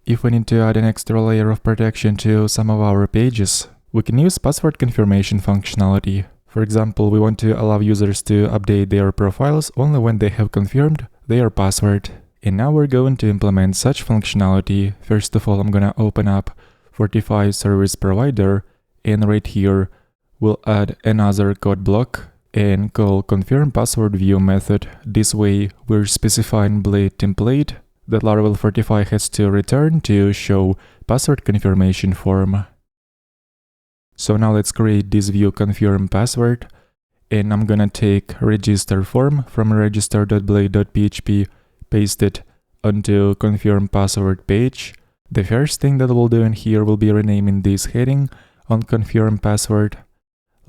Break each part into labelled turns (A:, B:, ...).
A: If we need to add an extra layer of protection to some of our pages, we can use password confirmation functionality. For example, we want to allow users to update their profiles only when they have confirmed their password. And now we're going to implement such functionality. First of all, I'm gonna open up Fortify Service Provider, and right here we'll add another code block and call confirm password view method. This way we're specifying blade template that Laravel Fortify has to return to show password confirmation form. So now let's create this view confirm password, and I'm gonna take register form from register.blade.php, paste it onto confirm password page. The first thing that we'll do in here will be renaming this heading on confirm password.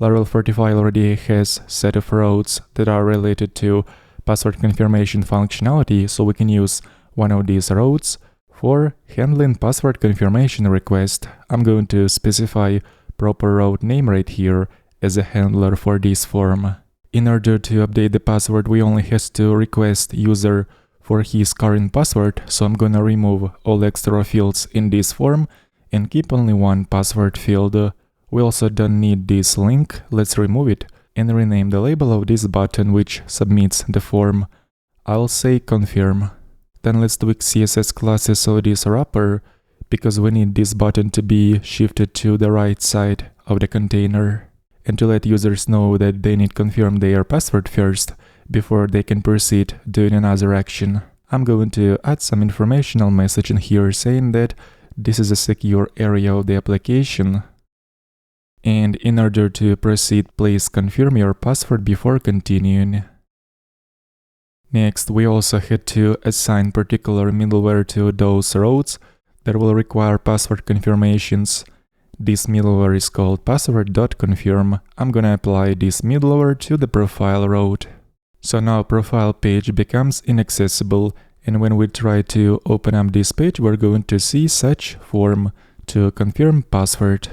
A: Laravel Fortify already has a set of routes that are related to password confirmation functionality, so we can use one of these routes for handling password confirmation request. I'm going to specify proper route name right here as a handler for this form. In order to update the password, we only have to request user for his current password, so I'm gonna remove all extra fields in this form and keep only one password field. We also don't need this link, let's remove it and rename the label of this button which submits the form. I'll say confirm. Then let's tweak CSS classes of this wrapper, because we need this button to be shifted to the right side of the container, and to let users know that they need to confirm their password first before they can proceed doing another action. I'm going to add some informational message in here saying that this is a secure area of the application, and in order to proceed, please confirm your password before continuing. Next, we also had to assign particular middleware to those routes that will require password confirmations. This middleware is called password.confirm. I'm gonna apply this middleware to the profile route. So now profile page becomes inaccessible, and when we try to open up this page, we're going to see such form to confirm password.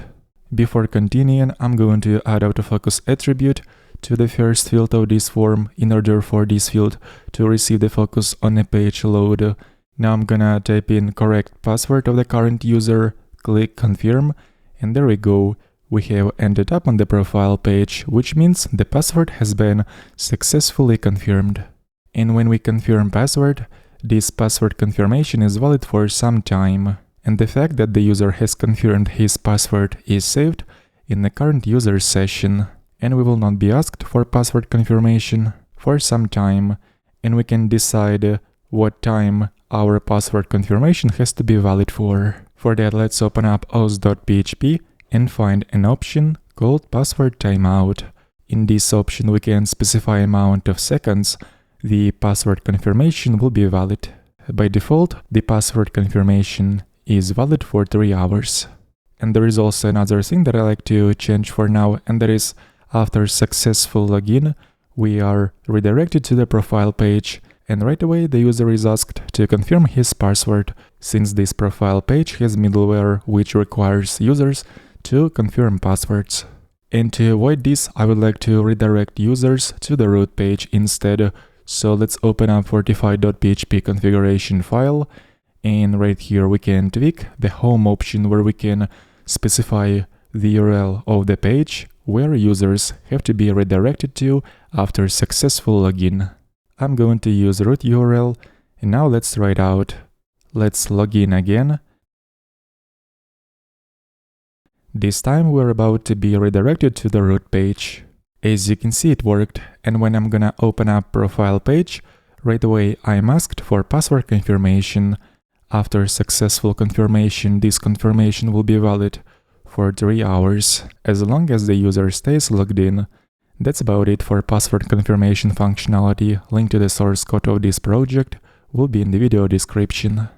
A: Before continuing, I'm going to add autofocus attribute to the first field of this form in order for this field to receive the focus on a page load. Now I'm gonna type in correct password of the current user, click confirm, and there we go. We have ended up on the profile page, which means the password has been successfully confirmed. And when we confirm password, this password confirmation is valid for some time. And the fact that the user has confirmed his password is saved in the current user session. And we will not be asked for password confirmation for some time. And we can decide what time our password confirmation has to be valid for. For that, let's open up auth.php and find an option called password timeout. In this option, we can specify amount of seconds the password confirmation will be valid. By default, the password confirmation is valid for 3 hours. And there is also another thing that I like to change for now, and that is after successful login, we are redirected to the profile page, and right away the user is asked to confirm his password, since this profile page has middleware which requires users to confirm passwords. And to avoid this, I would like to redirect users to the root page instead. So let's open up fortify.php configuration file, and right here we can tweak the home option where we can specify the URL of the page where users have to be redirected to after successful login. I'm going to use root URL, and now let's try it out. Let's log in again. This time we're about to be redirected to the root page. As you can see, it worked, and when I'm gonna open up profile page, right away I'm asked for password confirmation. After successful confirmation, this confirmation will be valid for 3 hours, as long as the user stays logged in. That's about it for password confirmation functionality. Link to the source code of this project will be in the video description.